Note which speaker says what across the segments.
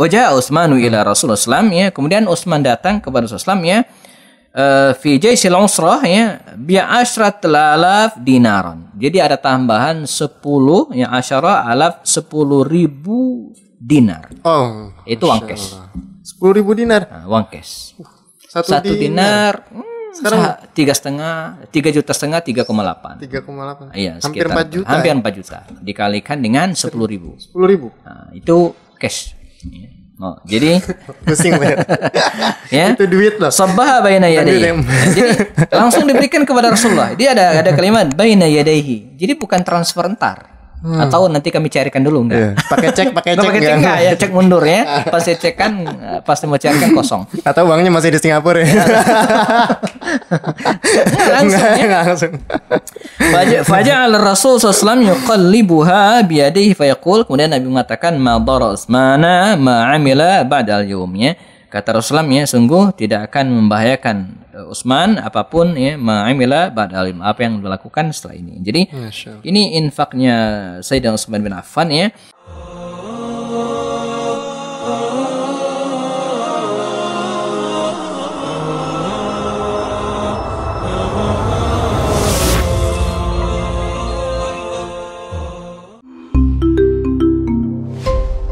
Speaker 1: Wajah Utsmanu ila Rasulullah SAW, ya. Kemudian Utsman datang kepada Rasulullah SAW, ya. Fi jaisil usrah, ya, bi 10,000 dinaran. Jadi ada tambahan 10, ya, 10,000 dinar.
Speaker 2: Oh,
Speaker 1: itu uang cash.
Speaker 2: 10.000 dinar.
Speaker 1: Nah, uang cash.
Speaker 2: Satu
Speaker 1: dinar.
Speaker 2: Sekarang
Speaker 1: 3,5 juta, 3,8.
Speaker 2: 3,8.
Speaker 1: Iya,
Speaker 2: hampir 4 juta.
Speaker 1: Hampir 4 juta. Dikalikan dengan 10.000.
Speaker 2: 10.000.
Speaker 1: Nah, itu cash. Oh, jadi
Speaker 2: pusing banget.
Speaker 1: Ya.
Speaker 2: Itu duit loh.
Speaker 1: Sabbaha baina yadayhi. Jadi langsung diberikan kepada Rasulullah. Dia ada kalimat baina yadayhi. Jadi bukan transfer entar. Atau nanti kami carikan dulu enggak?
Speaker 2: Pakai cek
Speaker 1: enggak ya, cek mundur ya. Pasti cek kan, pasti mau carikan kosong.
Speaker 2: Atau uangnya masih di Singapura ya.
Speaker 1: Langsung. Faja'al Rasul sallallahu yuqallibuha bi yadihi fayaqul, kemudian Nabi mengatakan ma dara Utsmana ma amila ba'dal yawm, ya. Kata Rasulullah, ya, sungguh tidak akan membahayakan Utsman apapun, ya, ma'amila ba'dal ilm, apa yang dilakukan setelah ini. Jadi ini infaknya Sayyidina Utsman bin Affan, ya.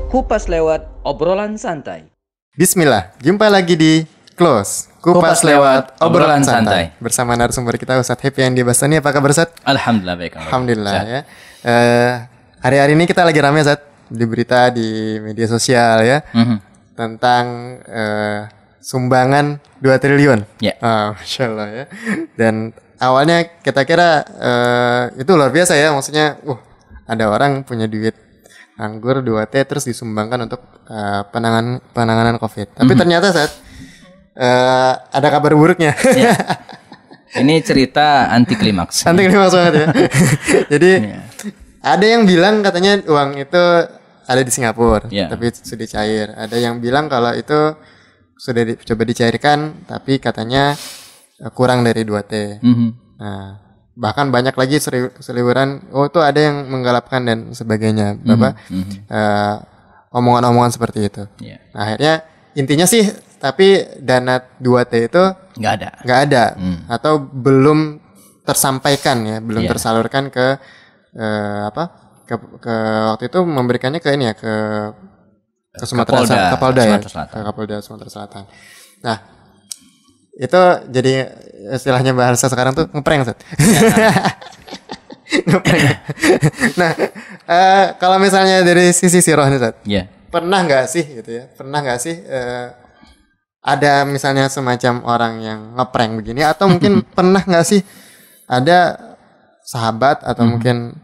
Speaker 1: Kupas lewat obrolan santai.
Speaker 2: Bismillah, jumpa lagi di Close Kupas lewat obrolan santai bersama narasumber kita Ustadz Happy Andi Bastani. Apa kabar, Ustadz?
Speaker 1: Alhamdulillah baik.
Speaker 2: Alhamdulillah, ya. Hari-hari ini kita lagi ramai, Ustadz, di berita di media sosial, ya, tentang sumbangan 2 triliun. Masya Allah, ya. Dan awalnya kita kira itu luar biasa, ya. Maksudnya ada orang punya duit anggur 2T terus disumbangkan untuk penanganan COVID. Tapi ternyata ada kabar buruknya.
Speaker 1: Ya. Ini cerita anti klimaks.
Speaker 2: Anti klimaks banget, ya. Jadi ada yang bilang katanya uang itu ada di Singapura, tapi sudah cair. Ada yang bilang kalau itu sudah coba dicairkan, tapi katanya kurang dari 2T. Nah, bahkan banyak lagi seliweran, itu ada yang menggalapkan dan sebagainya, omongan-omongan seperti itu. Nah, akhirnya intinya sih, tapi dana 2T itu nggak ada, atau belum tersampaikan, ya, belum tersalurkan ke waktu itu memberikannya ke ini, ya, ke Sumatera Selatan, ke Kapolda Sumatera Selatan. Nah, itu jadi istilahnya bahasa sekarang tuh ngeprank, Ustaz. Nah, kalau misalnya dari sisi Sirah nih, Ustaz, pernah nggak sih gitu, ya? Pernah nggak sih ada misalnya semacam orang yang ngeprank begini, atau mungkin pernah nggak sih ada sahabat atau mungkin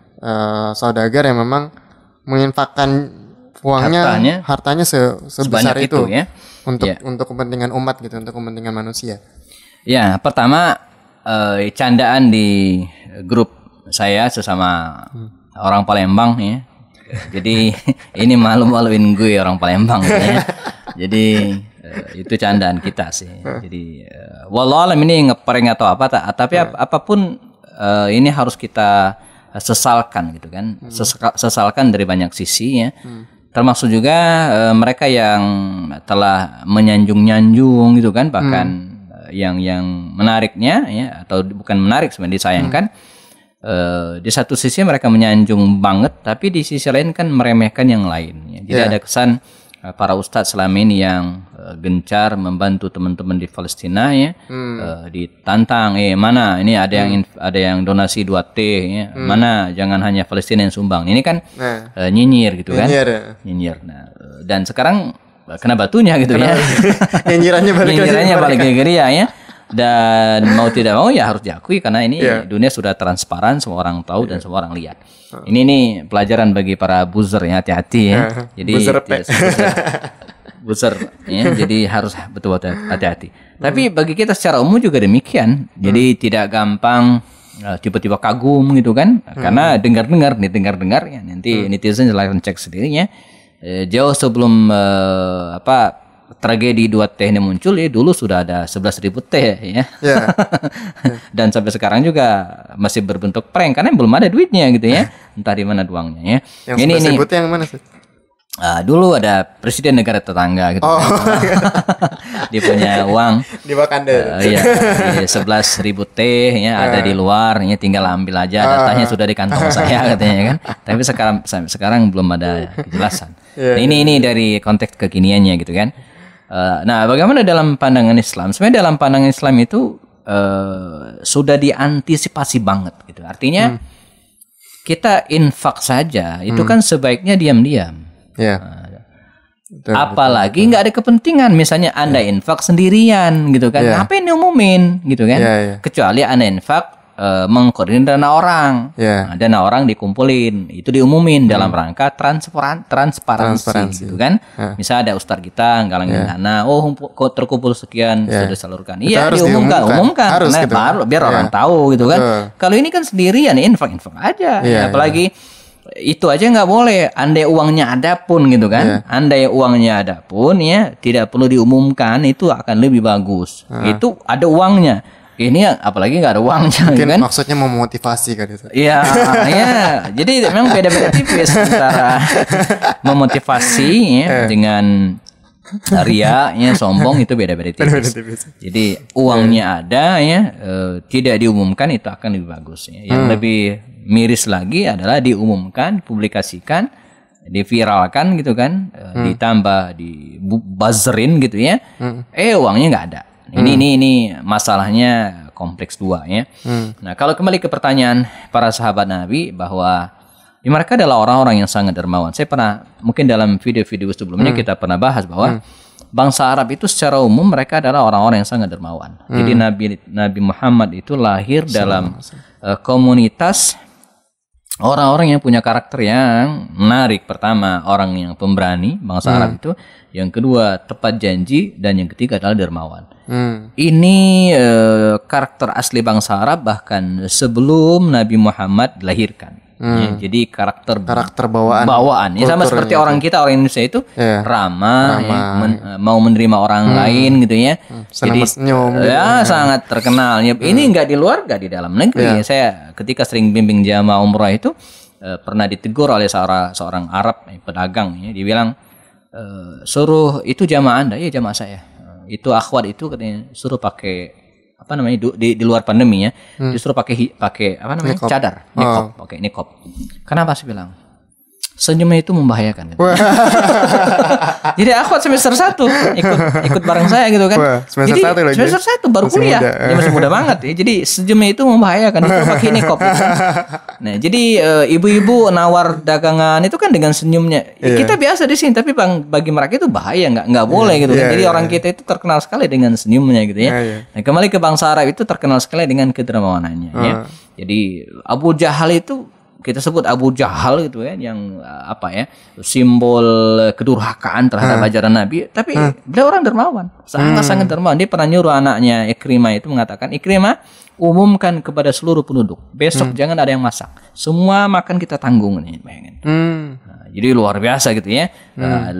Speaker 2: saudagar yang memang menginfakkan uangnya, hartanya sebesar itu, ya, untuk kepentingan umat gitu, untuk kepentingan manusia.
Speaker 1: Ya, pertama candaan di grup saya sesama orang Palembang, ya. Jadi ini malu-maluin gue orang Palembang, ya. Jadi itu candaan kita sih. Jadi wallahualam ini ngeprank atau apa, tapi apapun ini harus kita sesalkan gitu kan. Sesalkan dari banyak sisi, ya. Termasuk juga mereka yang telah menyanjung-nyanjung gitu kan, bahkan yang menariknya, ya, atau bukan menarik, sebenarnya disayangkan. Di satu sisi mereka menyanjung banget, tapi di sisi lain kan meremehkan yang lain, ya. Jadi ada kesan para ustadz selama ini yang gencar membantu teman-teman di Palestina, ya, ditantang, mana ini ada yang donasi 2T, ya, mana jangan hanya Palestina yang sumbang. Ini kan nyinyir gitu kan, nyinyir. Nah, dan sekarang kena batunya gitu, ya. Nyinyirannya balik ke geria, ya. Dan mau tidak mau ya harus diakui, karena ini dunia sudah transparan, semua orang tahu dan semua orang lihat. Ini nih pelajaran bagi para buzzer, ya, hati-hati, ya. Jadi buzzer, ya, jadi harus betul hati-hati. Tapi bagi kita secara umum juga demikian. Jadi tidak gampang tiba-tiba kagum gitu kan, karena dengar-dengar, ya, nanti netizen silahkan cek sendirinya. Jauh sebelum tragedi 2T ini muncul, ya, dulu sudah ada 11.000 T, ya. Dan sampai sekarang juga masih berbentuk prank karena belum ada duitnya gitu, ya. Entah di mana uangnya, ya.
Speaker 2: Yang 11.000 T yang mana sih?
Speaker 1: Dulu ada presiden negara tetangga gitu. Dia punya uang
Speaker 2: di Wakanda.
Speaker 1: Iya, 11.000 T ya, ada di luar, ya tinggal ambil aja, datanya sudah di kantong saya katanya kan. Tapi sekarang belum ada kejelasan. Nah, ini dari konteks kekiniannya gitu kan. Nah, bagaimana dalam pandangan Islam? Sebenarnya dalam pandangan Islam itu sudah diantisipasi banget gitu. Artinya kita infak saja itu kan sebaiknya diam-diam. Apalagi nggak ada kepentingan, misalnya Anda infak sendirian gitu kan, ngapain diumumin gitu kan? Kecuali Anda infak mengkoordinir dana orang, dana orang dikumpulin, itu diumumin dalam rangka transparansi gitu kan? Misalnya ada ustadz kita ngalangin dana, kok terkumpul sekian sudah salurkan, iya diumumkan,
Speaker 2: harus,
Speaker 1: nah,
Speaker 2: gitu.
Speaker 1: biar orang tahu gitu kan? Kalau ini kan sendirian, infak aja, apalagi itu aja nggak boleh. Andai uangnya ada pun gitu kan, andai uangnya ada pun ya tidak perlu diumumkan, itu akan lebih bagus. Itu ada uangnya, ini apalagi nggak ada uangnya.
Speaker 2: Mungkin
Speaker 1: kan
Speaker 2: maksudnya memotivasi kan itu.
Speaker 1: Iya, jadi memang beda-beda tipis antara memotivasi ya dengan ria ya, sombong, itu beda-beda tipis. Jadi uangnya ada ya, tidak diumumkan, itu akan lebih bagus ya. Yang lebih miris lagi adalah diumumkan, publikasikan, diviralkan gitu kan, ditambah dibuzzerin gitu ya. Uangnya nggak ada. Ini masalahnya kompleks dua ya. Nah, kalau kembali ke pertanyaan para sahabat Nabi bahwa mereka adalah orang-orang yang sangat dermawan. Saya pernah, mungkin dalam video-video sebelumnya kita pernah bahas bahwa bangsa Arab itu secara umum mereka adalah orang-orang yang sangat dermawan. Jadi Nabi Muhammad itu lahir dalam komunitas orang-orang yang punya karakter yang menarik. Pertama, orang yang pemberani, bangsa Arab itu. Yang kedua, tepat janji. Dan yang ketiga adalah dermawan. Ini karakter asli bangsa Arab bahkan sebelum Nabi Muhammad dilahirkan. Ya, jadi karakter bawaan. Ya, sama seperti orang kita, orang Indonesia itu ramah, mau menerima orang lain gitu ya. Jadi
Speaker 2: senyum,
Speaker 1: sangat terkenal. Ya, ini nggak di luar, nggak di dalam negeri. Saya ketika sering bimbing jamaah umrah itu pernah ditegur oleh seorang Arab pedagang. Ya, dia bilang, suruh itu jamaah Anda, ya jamaah saya. Itu akhwat itu katanya suruh pakai apa namanya di luar pandemi ya, disuruh pakai apa namanya niqab. Cadar, niqab, pakai niqab. Kenapa sih bilang? Senyumnya itu membahayakan. Gitu. Jadi akhwat semester 1 ikut bareng saya gitu kan. Semester 1 baru kuliah. Dia masih muda banget ya. Jadi senyumnya itu membahayakan, itu pakai niqab. Gitu. Nah, jadi ibu-ibu nawar dagangan itu kan dengan senyumnya. Kita biasa di sini, tapi bagi mereka itu bahaya, nggak boleh gitu kan. Jadi orang kita itu terkenal sekali dengan senyumnya gitu ya. Nah, kembali ke bangsa Arab itu terkenal sekali dengan kedermawanannya ya. Jadi Abu Jahal itu, kita sebut Abu Jahal gitu kan, yang apa ya, simbol kedurhakaan terhadap ajaran Nabi, tapi beliau orang dermawan, sangat dermawan. Dia pernah nyuruh anaknya Ikrimah itu mengatakan, Ikrimah, umumkan kepada seluruh penduduk, besok jangan ada yang masak, semua makan kita tanggung nih, bayangin. Nah, jadi luar biasa gitu ya.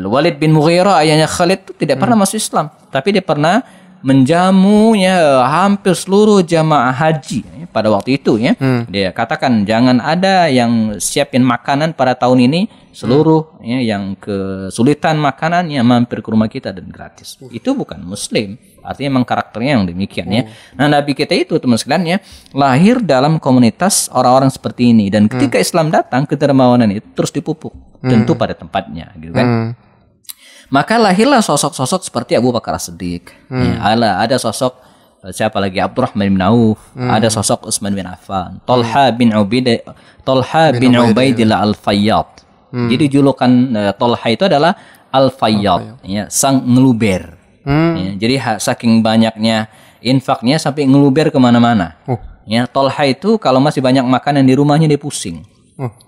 Speaker 1: Walid bin Mughirah, ayahnya Khalid, itu tidak pernah masuk Islam, tapi dia pernah menjamu ya hampir seluruh jamaah haji ya, pada waktu itu ya. Dia katakan jangan ada yang siapin makanan pada tahun ini, seluruh ya, yang kesulitan makanan ya mampir ke rumah kita dan gratis. Itu bukan muslim, artinya memang karakternya yang demikian ya. Nah, Nabi kita itu teman sekalian ya, lahir dalam komunitas orang-orang seperti ini, dan ketika Islam datang, kedermawanan itu terus dipupuk, tentu pada tempatnya gitu kan. Maka lahirlah sosok-sosok seperti Abu Bakar As-Siddiq. Ya, ada sosok siapa lagi, Abdurrahman bin Auf, ada sosok Utsman bin Affan, Talha bin Ubaidillah Al-Fayyad. Jadi julukan Talha itu adalah Al-Fayyad, ya, sang ngeluber. Ya, jadi saking banyaknya infaknya sampai ngeluber kemana-mana. Ya, Talha itu kalau masih banyak makanan di rumahnya dia pusing,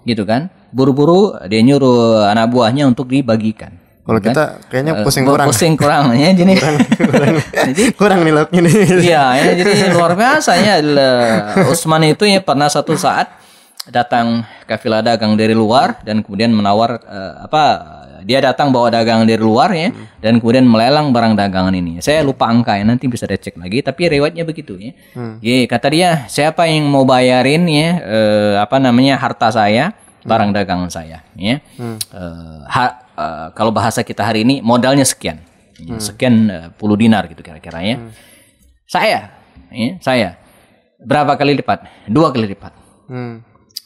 Speaker 1: gitu kan? Buru-buru dia nyuruh anak buahnya untuk dibagikan.
Speaker 2: Kalau kita kayaknya pusing
Speaker 1: kurang ya, jadi
Speaker 2: kurang nih lauknya nih.
Speaker 1: Iya, ya, jadi luar biasa ya. Utsman itu ya pernah satu saat datang kafilah dagang dari luar dan kemudian menawar dia datang bawa dagangan dari luar ya, dan kemudian melelang barang dagangan ini. Saya lupa angka ya, nanti bisa dicek lagi, tapi riwayatnya begitu ya. Jadi kata dia, siapa yang mau bayarin ya harta saya, barang dagangan saya ya. kalau bahasa kita hari ini modalnya sekian. Sekian puluh dinar gitu kira-kira ya. Saya berapa kali lipat? 2 kali lipat.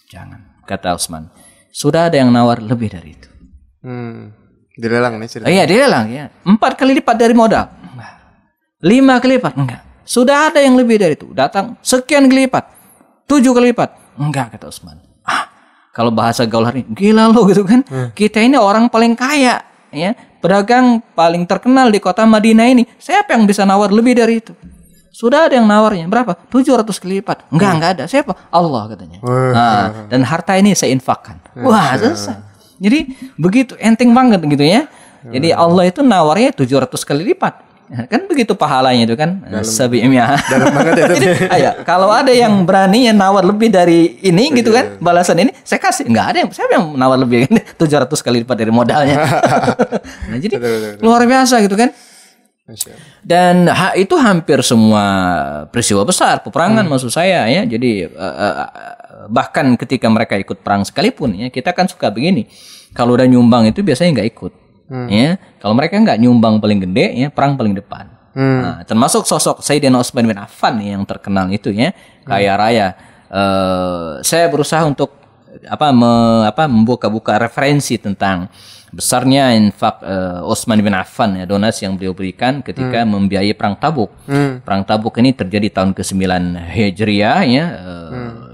Speaker 1: Jangan, kata Utsman. Sudah ada yang nawar lebih dari itu.
Speaker 2: Dilelang nih ceritanya.
Speaker 1: Iya, dilelang ya. 4 kali lipat dari modal. 5 kali lipat, enggak. Sudah ada yang lebih dari itu. Datang sekian kali lipat. 7 kali lipat. Enggak, kata Utsman. Kalau bahasa gaul hari ini, gila lo gitu kan. Kita ini orang paling kaya, ya. Pedagang paling terkenal di kota Madinah ini. Siapa yang bisa nawar lebih dari itu? Sudah ada yang nawarnya. Berapa? 700 kali lipat. Enggak ada. Siapa? Allah katanya. Dan harta ini saya infakkan. Wah, selesai. Jadi begitu enteng banget gitu ya. Jadi Allah itu nawarnya 700 kali lipat. Kan begitu pahalanya itu kan. Sabi'imiyah.
Speaker 2: Dalam banget ya itu.
Speaker 1: Kalau ada yang berani yang nawar lebih dari ini gitu kan, balasan ini saya kasih. Enggak ada yang siapa yang nawar lebih kan 700 kali lipat dari modalnya. Nah, jadi luar biasa gitu kan. Dan itu hampir semua peristiwa besar peperangan maksud saya ya. Jadi bahkan ketika mereka ikut perang sekalipun ya, kita kan suka begini. Kalau udah nyumbang itu biasanya nggak ikut. Ya, kalau mereka nggak nyumbang paling gede ya, perang paling depan. Nah, termasuk sosok Sayyidina Utsman bin Affan yang terkenal itu ya, kaya raya. Saya berusaha untuk membuka-buka referensi tentang besarnya infak Utsman bin Affan ya, donasi yang beliau berikan ketika membiayai perang Tabuk. Perang Tabuk ini terjadi tahun ke-9 Hijriah ya.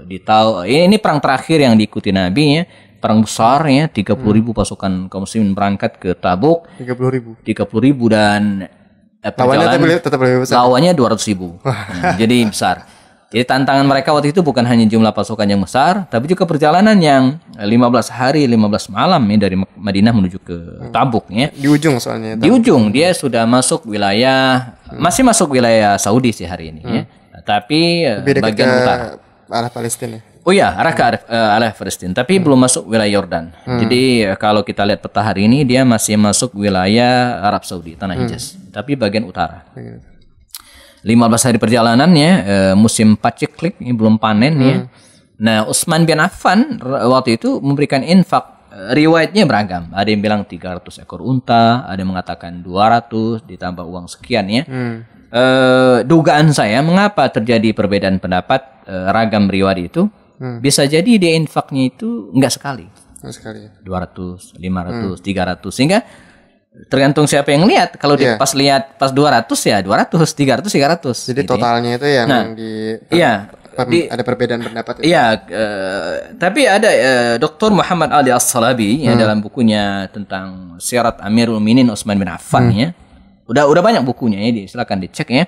Speaker 1: Ini perang terakhir yang diikuti Nabi ya. Perang besar ya, 30.000 pasukan kaum muslimin berangkat ke Tabuk.
Speaker 2: 30.000
Speaker 1: dan
Speaker 2: lawannya tetap lebih besar.
Speaker 1: Lawannya 200.000. Jadi besar. Jadi tantangan mereka waktu itu bukan hanya jumlah pasukan yang besar, tapi juga perjalanan yang 15 hari 15 malam ya, dari Madinah menuju ke Tabuk ya.
Speaker 2: Di ujung soalnya.
Speaker 1: Di ujung dia sudah masuk wilayah, masih masuk wilayah Saudi sih hari ini ya. Tapi bagian utara.
Speaker 2: Arah Palestina.
Speaker 1: Oh ya, arah ke arah Palestina, tapi belum masuk wilayah Yordan. Jadi kalau kita lihat peta hari ini dia masih masuk wilayah Arab Saudi, tanah Hijaz, tapi bagian utara. 15 hari perjalanannya, musim paceklik, ini belum panen ya. Nah, Utsman bin Affan waktu itu memberikan infak, riwayatnya beragam. Ada yang bilang 300 ekor unta, ada yang mengatakan 200 ditambah uang sekian ya. Dugaan saya mengapa terjadi perbedaan pendapat, ragam riwayat itu. Bisa jadi dia infaknya itu enggak sekali. 200, 500, 300 sehingga tergantung siapa yang lihat. Kalau dia pas 200 ya 200, 300, 300.
Speaker 2: Jadi gitu totalnya ya. Itu yang ada perbedaan pendapat.
Speaker 1: Iya, tapi ada Dr. Muhammad Ali As-Salabi ya, dalam bukunya tentang Sirat Amirul Mukminin Utsman bin Affan ya. Udah banyak bukunya ya, silakan dicek ya.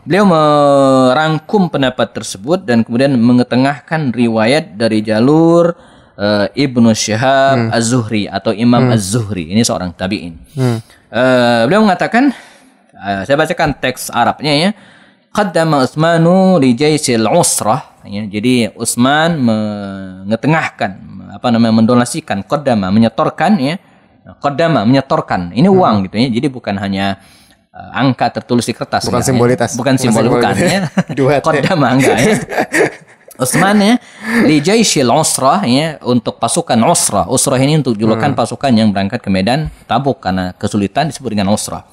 Speaker 1: Beliau merangkum pendapat tersebut dan kemudian mengetengahkan riwayat dari jalur Ibnu Syihab Az-Zuhri atau Imam Az-Zuhri. Ini seorang tabi'in. Beliau mengatakan, saya bacakan teks Arabnya ya. Qaddama Utsmanu li jaisil usrah ya. Jadi Utsman mengetengahkan mendonasikan, qaddama menyetorkan ya. Qaddama menyetorkan. Ini uang gitu ya. Jadi bukan hanya angka tertulis di kertas.
Speaker 2: Bukan simbolitas.
Speaker 1: Bukan ya. Qaddama enggak ya. Utsman ya li jaisil usrah ya, untuk pasukan usrah. Usrah ini untuk julukan pasukan yang berangkat ke medan Tabuk karena kesulitan disebut dengan usrah.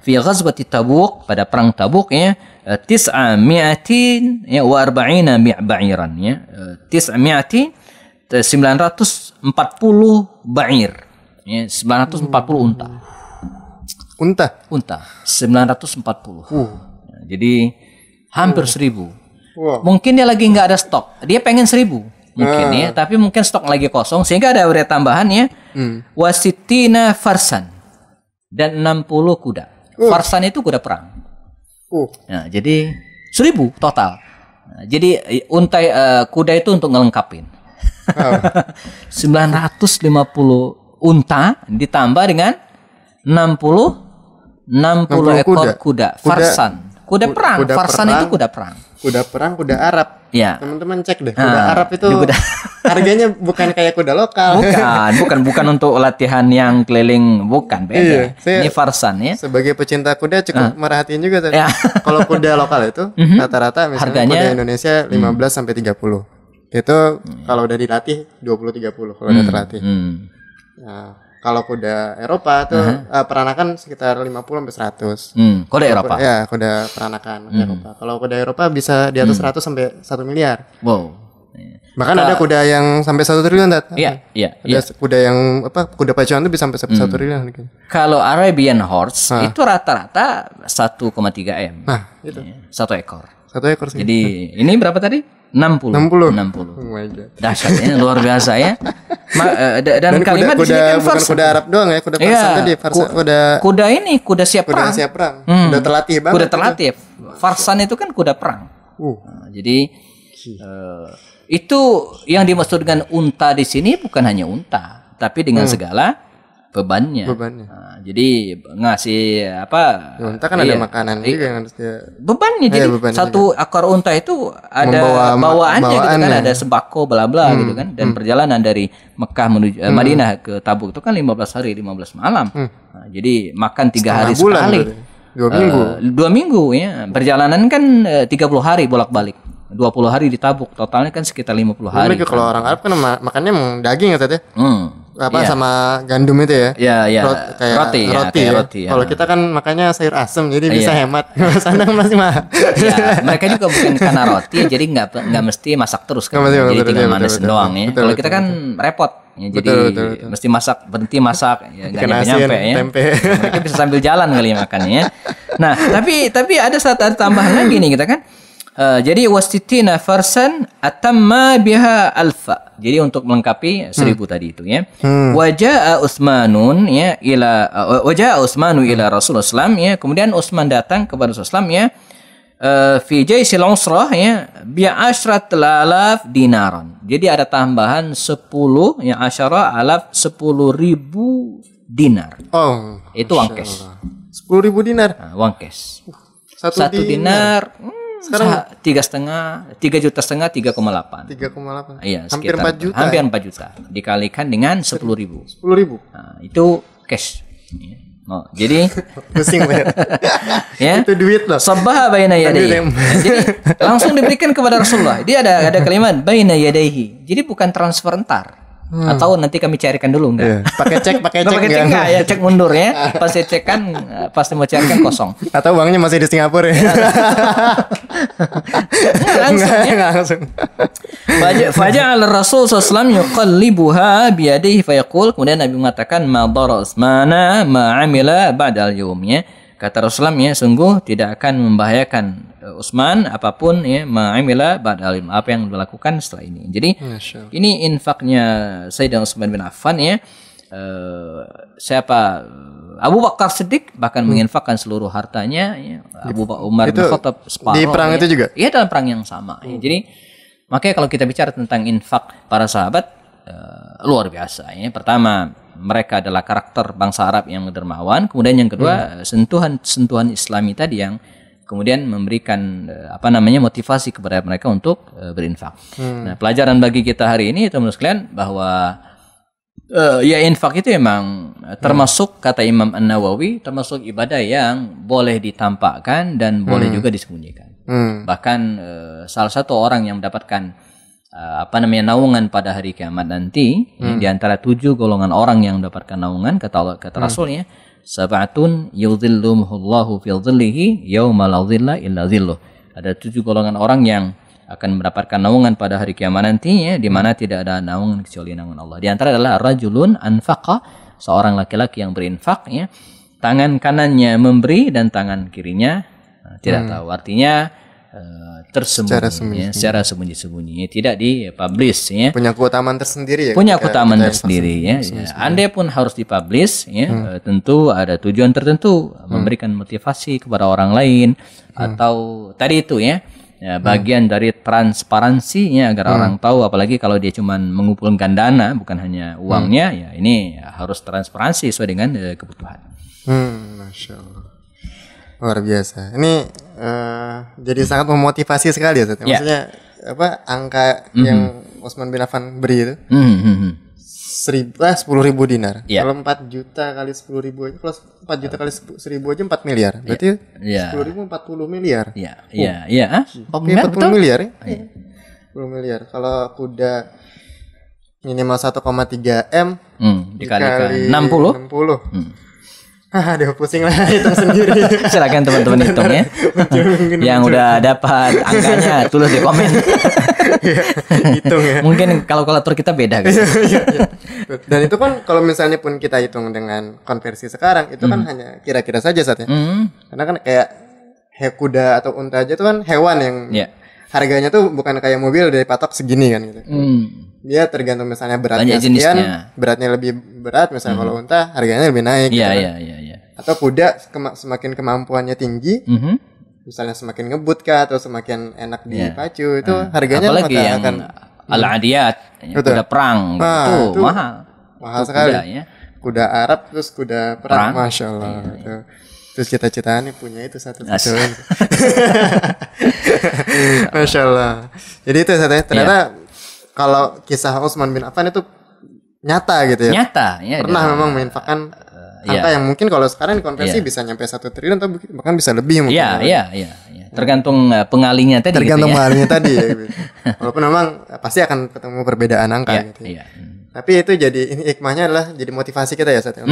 Speaker 1: Fi ghazwati Tabuk, pada perang Tabuk ya, 940 ba'iran ya. 940 ba'ir. Ya, 940 unta. Unta 940. Jadi hampir 1.000. Mungkin dia lagi nggak ada stok. Dia pengen 1.000 mungkin ya, tapi mungkin stok lagi kosong sehingga ada urea tambahan ya. Wasitina farsan dan 60 kuda. Farsan itu kuda perang. Nah, jadi 1.000 total. Nah, jadi unta kuda itu untuk ngelengkapin. 950 unta ditambah dengan 60 ekor kuda. Farsan. Kuda perang. Farsan itu kuda perang.
Speaker 2: Kuda perang, kuda Arab.
Speaker 1: Ya.
Speaker 2: Teman-teman cek deh. Kuda Arab itu harganya bukan kayak kuda lokal.
Speaker 1: Bukan untuk latihan yang keliling, bukan, beda. Ini farsan ya.
Speaker 2: Sebagai pecinta kuda cukup merhatiin juga tadi. Kalau kuda lokal itu rata-rata misalnya harganya, kuda Indonesia 15 sampai 30. Itu kalau udah dilatih 20-30 kalau udah terlatih. Nah, Kalau kuda Eropa tuh peranakan sekitar 50 sampai 100.
Speaker 1: Kuda Eropa.
Speaker 2: Ya, kuda peranakan Eropa. Kalau kuda Eropa bisa di atas 100 sampai 1 miliar.
Speaker 1: Wow.
Speaker 2: Bahkan ada kuda yang sampai 1 triliun, Tat.
Speaker 1: Iya.
Speaker 2: Ada kuda yang kuda pacuan tuh bisa sampai 1 triliun.
Speaker 1: Kalau Arabian horse itu rata-rata 1,3 M.
Speaker 2: Nah, itu.
Speaker 1: 1 ekor.
Speaker 2: 1 ekor sih.
Speaker 1: Jadi ini berapa tadi? 60.
Speaker 2: Oh my God.
Speaker 1: Dahsyatnya luar biasa ya. Dan kalimat
Speaker 2: kuda,
Speaker 1: di sini kan
Speaker 2: bukan kuda Arab doang ya, kuda Farsan tadi,
Speaker 1: kuda ini kuda siap perang.
Speaker 2: Kuda siap perang. Kuda terlatih banget.
Speaker 1: Kuda terlatih. Farsan itu kan kuda perang. Nah, jadi itu yang dimaksud dengan unta di sini bukan hanya unta, tapi dengan segala bebannya. Nah, jadi ngasih apa?
Speaker 2: Unta kan ada makanan juga yang harus dia.
Speaker 1: Bebannya jadi satu ekor unta itu ada bawaannya gitu kan, ada sembako bla bla gitu kan, dan perjalanan dari Mekah menuju Madinah ke Tabuk itu kan 15 hari 15 malam. Nah, jadi makan 3 hari sekali.
Speaker 2: 2 minggu.
Speaker 1: 2 minggu ya. Perjalanan kan 30 hari bolak-balik. 20 hari di Tabuk, totalnya kan sekitar 50 hari.
Speaker 2: Kalau orang Arab kan makannya emang daging ya, Tete. Sama gandum itu ya.
Speaker 1: Iya.
Speaker 2: Roti ya. Kalau kita kan makanya sayur asem, jadi bisa hemat. Sana masih mahal.
Speaker 1: Ya, mereka juga bukan karena roti, jadi nggak mesti masak terus kan. Jadi tinggal manis doang ya. Kalau kita kan repot. Ya, jadi mesti berhenti masak, ya nggak nyampe ya.
Speaker 2: Tempe.
Speaker 1: Mereka bisa sambil jalan kali ya makannya. Nah, tapi ada tambahan lagi nih kita kan. Jadi wasitina farsan atamma biha alfa. Jadi untuk melengkapi 1000 tadi itu ya. Wajaa Utsmanun ya wajaa Utsmanu ila Rasulullah sallam ya. Kemudian Utsman datang kepada Rasulullah sallam ya. Fi jaisil usrah ya bi 10,000 dinaran. Jadi ada tambahan 10 ya 10,000 10.000 dinar.
Speaker 2: Oh,
Speaker 1: itu uang cash.
Speaker 2: 10.000 dinar.
Speaker 1: Nah, uang cash. Satu dinar. Sekarang 3,5 juta 3,8.
Speaker 2: 3,8.
Speaker 1: Iya,
Speaker 2: hampir 4 juta.
Speaker 1: Hampir 4 juta. Dikalikan dengan 10.000.
Speaker 2: 10.000.
Speaker 1: Nah, itu cash. Oh, jadi
Speaker 2: pusing ya. Itu duit loh.
Speaker 1: Sabbaha baina yadayhi. Jadi langsung diberikan kepada Rasulullah. Dia ada kalimat baina yadayhi. Jadi bukan transfer entar. Atau nanti kami carikan dulu enggak?
Speaker 2: Pakai cek
Speaker 1: enggak ya, cek mundur ya. Pasti cek kan pasti mau carikan kosong.
Speaker 2: Atau uangnya masih di Singapura ya.
Speaker 1: Langsung. Faja'al Rasul sallallahu alaihi wasallam yuqallibuha bi yadihi fayaqul, kemudian Nabi mengatakan ma dara Utsmana ma amila ba'dal yawm ya. Kata Rasulullah ya, sungguh tidak akan membahayakan Utsman apapun ya ma'amila ba'dal apa yang dilakukan setelah ini. Jadi ini infaknya Sayyidina Utsman bin Affan ya. Abu Bakar Siddiq bahkan menginfakkan seluruh hartanya ya. Abu Bakar Umar bin Khattab separuh.
Speaker 2: Di perang itu juga?
Speaker 1: Iya, dalam perang yang sama. Ya. Jadi makanya kalau kita bicara tentang infak para sahabat luar biasa ya. Pertama, mereka adalah karakter bangsa Arab yang dermawan. Kemudian yang kedua, sentuhan Islami tadi yang kemudian memberikan motivasi kepada mereka untuk berinfak. Nah, pelajaran bagi kita hari ini teman-teman sekalian bahwa ya infak itu memang termasuk kata Imam An-Nawawi termasuk ibadah yang boleh ditampakkan dan boleh juga disembunyikan. Bahkan salah satu orang yang mendapatkan naungan pada hari kiamat nanti di antara 7 golongan orang yang mendapatkan naungan kata Rasulnya sab'atun yudhilluhullahu fi dhillihi yauma la dhilla illa dhilluh. Ada 7 golongan orang yang akan mendapatkan naungan pada hari kiamat nanti ya, di mana tidak ada naungan kecuali naungan Allah. Di antara adalah rajulun anfaqa, seorang laki-laki yang berinfak ya. Tangan kanannya memberi dan tangan kirinya tidak tahu. Artinya tersembunyi secara sembunyi-sembunyi, tidak dipublish ya.
Speaker 2: Punya keutamaan tersendiri ya.
Speaker 1: Punya keutamaan tersendiri ya. Andai pun harus dipublish ya, tentu ada tujuan tertentu, memberikan motivasi kepada orang lain atau tadi itu ya. Ya, bagian dari transparansinya agar orang tahu, apalagi kalau dia cuma mengumpulkan dana bukan hanya uangnya ya, ini harus transparansi sesuai dengan kebutuhan.
Speaker 2: Masya Allah, luar biasa. Ini jadi sangat memotivasi sekali ya, maksudnya angka yang Utsman bin Affan beri itu 10.000 dinar. Kalau 4 juta kali 10.000 aja, kalau 4 juta kali 1.000 aja 4 miliar. Berarti 10.000 40 miliar.
Speaker 1: Iya.
Speaker 2: 40 miliar ya? 10 miliar. Kalau kuda minimal 1,3 M
Speaker 1: dikali 60.
Speaker 2: Aduh pusing lah hitung sendiri.
Speaker 1: Silakan teman-teman hitung ya. Yang udah dapat angkanya tulis di komen.
Speaker 2: Hitung ya.
Speaker 1: Mungkin kalkulator kita beda gitu.
Speaker 2: Dan itu kan kalau misalnya pun kita hitung dengan konversi sekarang itu kan hanya kira-kira saja saat ya. Karena kan kayak kuda atau unta aja itu kan hewan yang harganya tuh bukan kayak mobil dari patok segini kan gitu. Dia tergantung misalnya beratnya sekian, beratnya lebih berat misalnya kalau unta harganya lebih naik.
Speaker 1: Iya.
Speaker 2: Atau kuda semakin kemampuannya tinggi, misalnya semakin ngebut kah atau semakin enak dipacu itu harganya
Speaker 1: apalagi yang
Speaker 2: akan
Speaker 1: al-adiyat, kuda perang itu mahal
Speaker 2: sekali.
Speaker 1: Kuda, ya.
Speaker 2: Kuda Arab terus kuda perang. Masya Allah. Gitu. Terus cita-citanya punya itu satu. Masya Allah. Jadi itu ternyata kalau kisah Utsman bin Affan itu nyata gitu ya.
Speaker 1: Nyata ya.
Speaker 2: Pernah memang menginfakkan angka yang mungkin kalau sekarang dikonversi bisa nyampe 1 triliun atau bahkan bisa lebih mungkin.
Speaker 1: Iya. Tergantung pengalinya tadi.
Speaker 2: Tergantung pengalinya tadi ya. Gitu. Walaupun memang pasti akan ketemu perbedaan angka gitu. Iya. Tapi itu jadi ini hikmahnya adalah jadi motivasi kita ya Sat,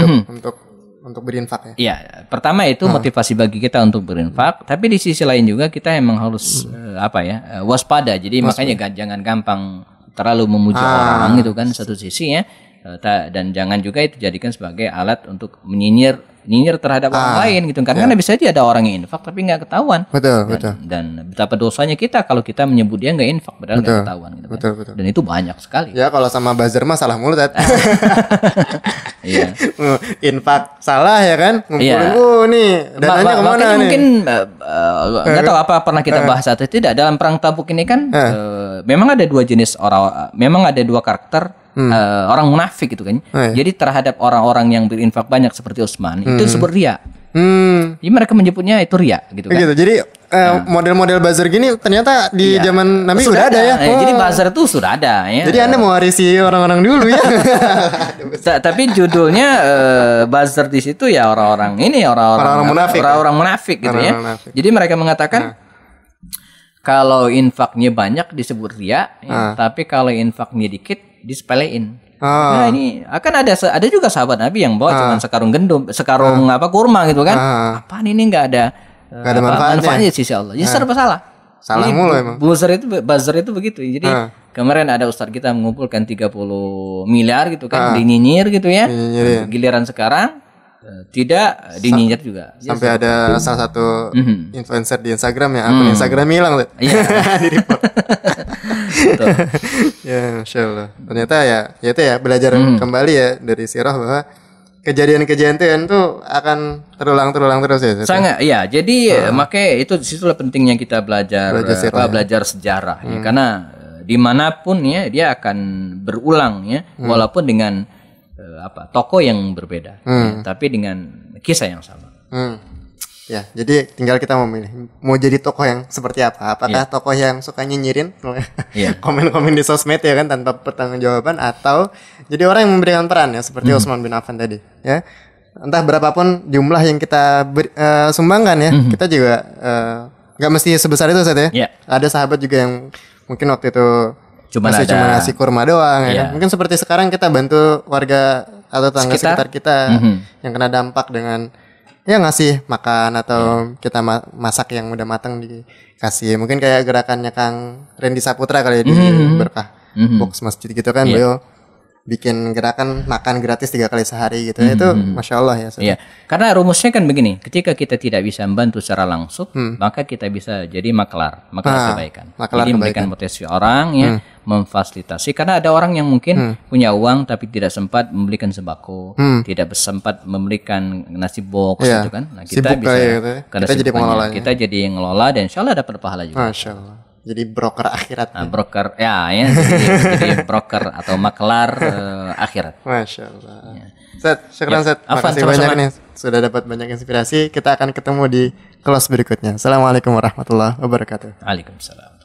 Speaker 2: untuk berinfak ya.
Speaker 1: Iya, pertama itu motivasi bagi kita untuk berinfak, tapi di sisi lain juga kita emang harus waspada. Jadi makanya jangan gampang terlalu memuji orang gitu kan satu sisi ya. Dan jangan juga itu jadikan sebagai alat untuk nyinyir terhadap orang lain gitu. Karena bisa aja ada orang yang infak tapi nggak ketahuan.
Speaker 2: Betul.
Speaker 1: Dan betapa dosanya kita kalau kita menyebut dia nggak infak padahal nggak ketahuan gitu.
Speaker 2: Betul.
Speaker 1: Dan itu banyak sekali.
Speaker 2: Ya kalau sama buzzer mah salah mulu Tat.
Speaker 1: Iya.
Speaker 2: Infak salah ya kan? Ngumpulin nih dananya kemana nih?
Speaker 1: Mungkin nggak tahu apa pernah kita bahas atau tidak dalam perang Tabuk ini kan memang ada 2 jenis orang, memang ada 2 karakter. Orang munafik gitu kan. Jadi terhadap orang-orang yang berinfak banyak seperti Utsman itu disebut riya. Jadi mereka menyebutnya itu riya gitu kan.
Speaker 2: Gitu. Jadi model-model buzzer gini ternyata di zaman Nabi sudah ada ya.
Speaker 1: Jadi buzzer itu sudah ada ya.
Speaker 2: Jadi Anda mewarisi orang-orang dulu ya.
Speaker 1: Tapi judulnya buzzer di situ ya orang-orang munafik gitu ya. Jadi mereka mengatakan kalau infaknya banyak disebut riya, tapi kalau infaknya dikit disepelein. Nah ini akan ada juga sahabat Nabi yang bawa cuma sekarung kurma gitu kan. Apaan ini nggak ada manfaatnya sisi Allah. Jadi serba salah.
Speaker 2: Salah mulu emang.
Speaker 1: Buzzer itu begitu. Jadi kemarin ada ustadz kita mengumpulkan 30 miliar gitu kan dinyinyir gitu ya. Giliran sekarang tidak dinyinyir juga.
Speaker 2: Sampai ada salah satu influencer di Instagram yang akun Instagram hilang tuh.
Speaker 1: Iya.
Speaker 2: Ya, Masya Allah. Ternyata ya itu ya belajar kembali ya dari sirah bahwa kejadian-kejadian itu akan terulang terus ya.
Speaker 1: Sangat, iya. Jadi makanya itu disitulah pentingnya kita belajar sejarah ya. Karena dimanapun ya dia akan berulang ya, walaupun dengan tokoh yang berbeda, ya, tapi dengan kisah yang sama.
Speaker 2: Ya, jadi tinggal kita memilih mau jadi tokoh yang seperti apa. Apakah tokoh yang suka nyinyirin, komen-komen di sosmed ya kan tanpa pertanggungjawaban, atau jadi orang yang memberikan peran ya seperti Utsman bin Affan tadi ya. Entah berapapun jumlah yang kita sumbangkan ya, kita juga nggak mesti sebesar itu saja ya. Ada sahabat juga yang mungkin waktu itu cuma ngasih kurma doang ya. Mungkin seperti sekarang kita bantu warga atau tetangga sekitar kita yang kena dampak dengan ya ngasih makan atau kita masak yang udah matang dikasih. Mungkin kayak gerakannya Kang Randy Saputra kali ya di Berkah Box Masjid gitu kan, beliau bikin gerakan makan gratis 3 kali sehari gitu. Itu Masya Allah ya.
Speaker 1: Iya. Karena rumusnya kan begini, ketika kita tidak bisa membantu secara langsung, maka kita bisa jadi maklar kebaikan. Jadi memberikan potensi orang ya, memfasilitasi. Karena ada orang yang mungkin punya uang tapi tidak sempat membelikan sembako, tidak sempat membelikan nasi box gitu kan. Nah, kita bisa
Speaker 2: gitu ya. Kita jadi pengelolanya.
Speaker 1: Kita jadi yang ngelola dan insya Allah dapat pahala juga.
Speaker 2: Masya Allah. Jadi broker akhirat.
Speaker 1: Broker jadi broker atau maklar akhirat.
Speaker 2: Masya Allah. Seth, syukran Seth. Makasih banyak nih sudah dapat banyak inspirasi. Kita akan ketemu di kelas berikutnya. Assalamualaikum warahmatullahi wabarakatuh.
Speaker 1: Waalaikumsalam.